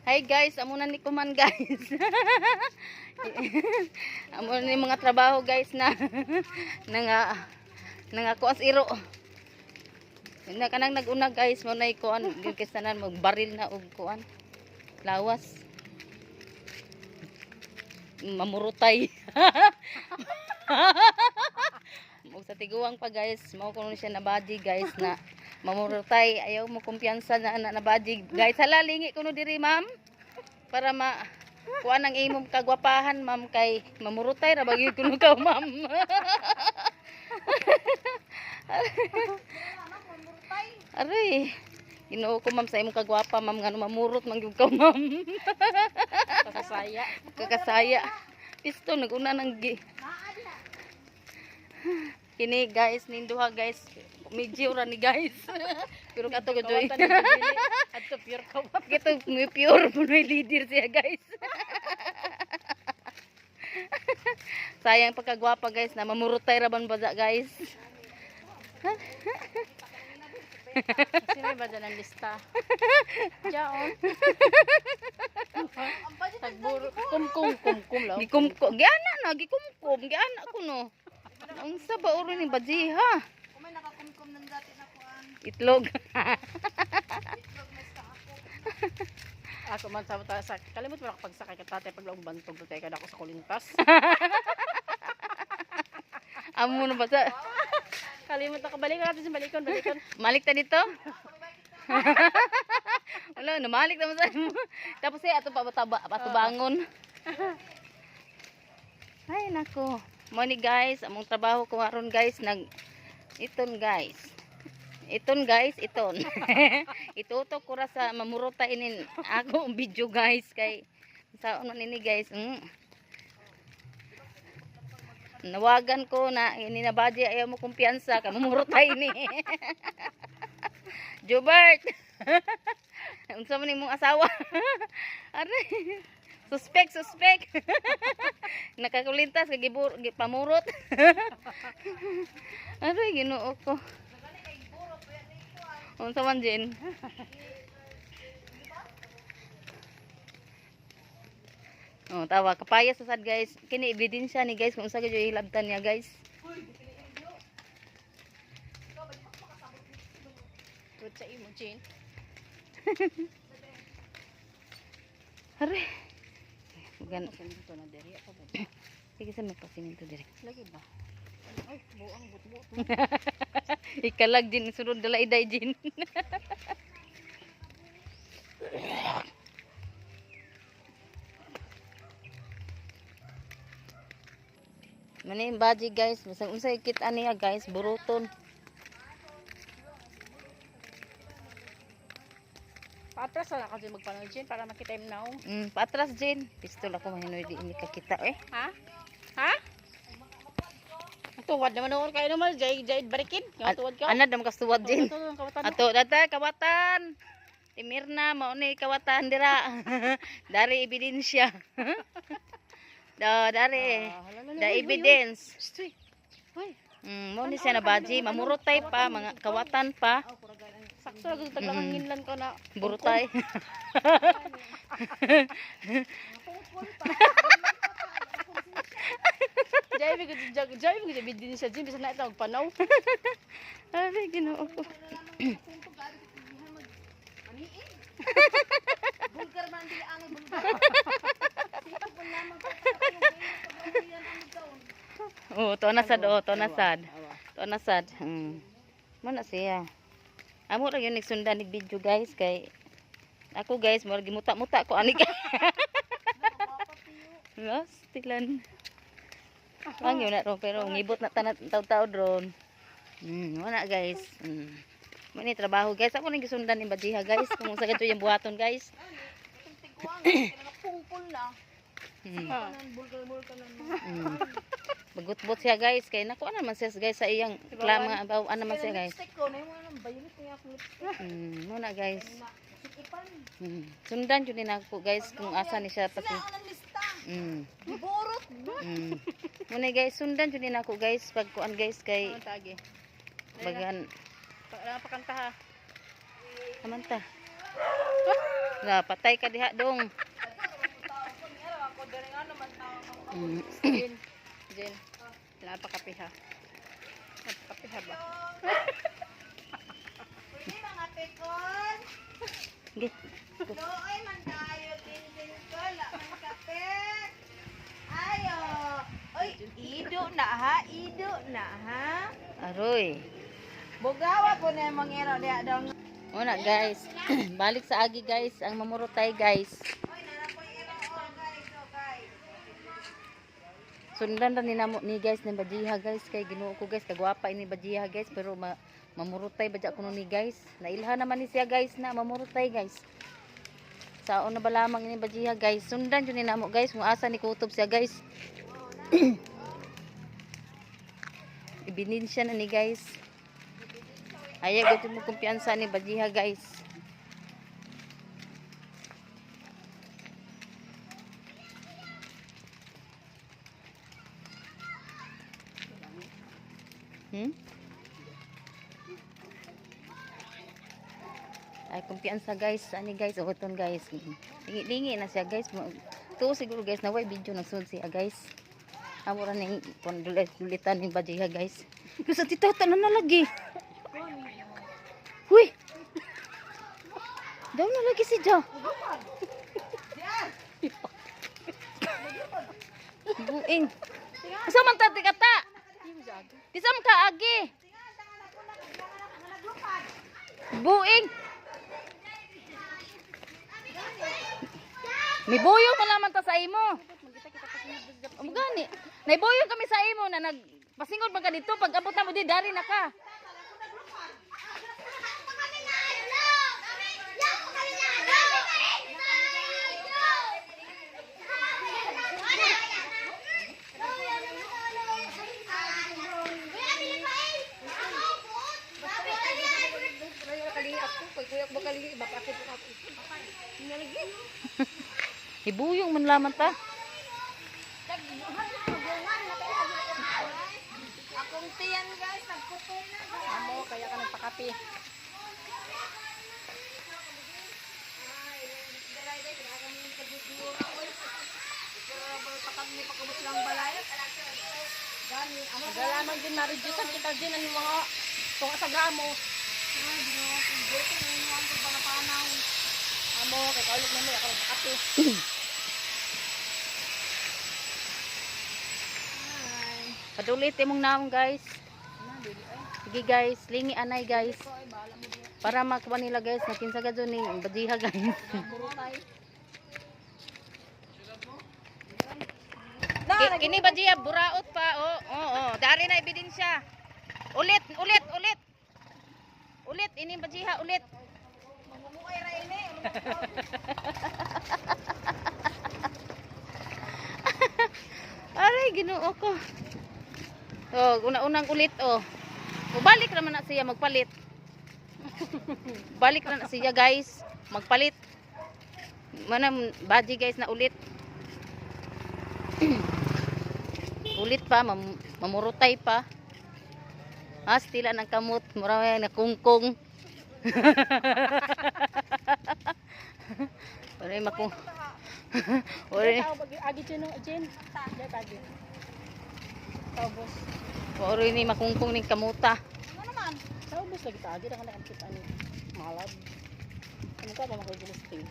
Hi guys, amo na ni kuman guys. Amo ni mga trabaho guys na kuas iro. Na kanang nag-una guys mo nay kuan gyud kistanan magbaril na og kuan. Lawas. Mamurutay. Mo sa tiguang pa guys, mao kuno siya na body guys na mamurutay, ayaw mo kumpiyansa na body guys. Hala lingi kuno diri ma'am para kuan ang imong kagwapahan ma'am kay mamurutay ra bagi kuno ka ma'am. Aray, Ginoo ko ma'am sa imong kagwapa ma'am ngano mamurot man gyud ka ma'am. Kakasaya. Pisto naguna nang kini guys ninduha guys. Medyo ra ni guys. Pero kato ko joy. Adto pure kawat. Kito pure punoy leader siya guys. Sayang pagkagwapa guys na mamurutay ra ban baza guys. Sino ba dyan ang lista? Diyan. Tagburo. Kum lang. Gikumkum. Giana na. Gikumkum. Giana ko no. Ang saba oro ni Bajiha. Kumay nakakumkum ng dati na kuan. Itlog. Ako man sa kalimot mo pagsakay ka tatay paglaong bantog tatay ka na ako sa kulintas. Amo na ba sa? Kalimot ako balik natin sa balikon. Malik ta dito. Wala, namalik naman sa mo. Tapos ato pa bangon. Ay nako. Mo ni guys, among trabaho ko aron guys iton guys. Iton. Itutok ko ra sa mamurota inin ako ang video guys kay saon man ini guys. Nawagan ko na ininabadi ayaw mo kumpiyansa ka mamurotay ni. Jobert. Unsa man imong asawa? Aray. Suspect. Nakakulintas kay pamurot. Aray Ginoo ko. Unsa man din? Oh, tawa kapaya sa sad guys. Kini ebidensya ni guys kung unsa gyud ilabtan niya guys. Good sa imo, Jin. Are. Gan. Dito na diri ako ba. Sige sa magpasinto dire. Lagi ba? Ay, buang but. Ikalag din sunod dala iday din. Mani baji guys, bisag unsay kita niya guys, buruton. Patras na kasi magpanood Jin para makita im now. Patras din. Pistol ako mahinoy di ini kakita eh. Ha? Tuwad naman ako kayo naman, jay barikin. Tuwad ka. Anad naman kastuwad din. Ato data kawatan. Timirna mao ni kawatan dira. Dari ebidensya. Dari. Da evidence. Mo ni siya na baji, mamurutay pa, mga kawatan pa. Sakto lang taglang nginlan ko na Burutay. Jay mi gid bidin sa Jin bisan na ito panaw. Ay, Ginoo ko. Bulgar man di ang bulgar. Oh, to nasad. Mo na siya. Amo ra yun nagsundan nig video guys kay ako guys mo gimuta-muta ko ani ka. Yes, tilan. Ang yun na ron pero ngibot na tanan taw-taw dron. Wala guys. Mo ni trabaho guys. Ako ning gisundan ni Bajiha guys kung sa gadto yung buhaton guys. Pungpul na. Bagutbot siya guys kay nako naman siya guys sa iyang klama abaw naman siya guys. Muna guys. Sundan jud ni nako guys kung asa ni siya pati. Giborot. Muna guys sundan jud ni nako guys pag kuan guys kay bagan Pakanta ha. amanta. Na patay ka diha dong. Jen, Jen. Wala pa kapiha. Kapiha ba? Pwede mga pekon. Sige. Looy man tayo din ko. Laman kape. Ayo. Oy, ido na ha. Ido na ha. Aroy. Bugawa po na yung mga ero. Diya daw. Una guys. Balik sa agi guys. Ang mamurutay guys. Oy, nanapoy ero. Oh, guys. Oh, guys. Sundan ra ni namo ni guys ni Bajiha guys kay Ginoo ko guys kagwapa ini Bajiha guys pero mamurutay badya kuno ni guys. Nailha naman ni siya guys na mamurutay guys. Saon na ba lamang ini Bajiha guys. Sundan jud ni namo guys kung asa ni kutob siya guys. Ibinin siya na ni guys. Ayaw gud mo kumpiyansa ni Bajiha guys. Ay kumpiyansa guys, ani guys, uton guys. Lingi na siya guys. Tuo siguro guys na way video nagsunod siya guys. Amo ra ning dulitan ni Bajiha guys. Kasi titaw tanan na lagi. Huy. Daw na lagi si Jo. Buing. Asa man ta tikata? Tisam ka agi. Buing. May boyong mo naman ta sa imo. Amo gani. Nay boyong kami sa imo na nagpasingod man ka dito pag abot na mo di dari na ka. Ibuyong man lamang ta. Akong tiyan guys. Nagputol na. Amo, kaya ka nagpakapi. Nagalaman din na-reduce kita din ang mga tunga sa gamo. Amo, kay kaulog na mo, ako nagpakapi. Padulit imong naong guys. Sige guys, lingi anay guys. Para makuha nila guys, nakinsa ka dyan ni Bajiha guys. Kini Bajiha, buraot pa. Oh. Dari na ebidensya. Ulit. Ulit, ini Bajiha, ulit. Mamumukay ra ini. Aray, Ginoo ko. Oh, una-unang ulit oh. Balik naman na siya magpalit. Balik na siya guys, magpalit. Mana Baji guys na ulit. Ulit pa, mamurutay pa. Tila ng kamot, mura na kungkong. Oray makung. Oray. Agi dyan, Jen. Diyan tagi. Taubos. Oray ni makungkong ning kamuta. Ano naman? Taubos lagi tagi. Naka nakakita ni malab. Ano ka ba makagulisting?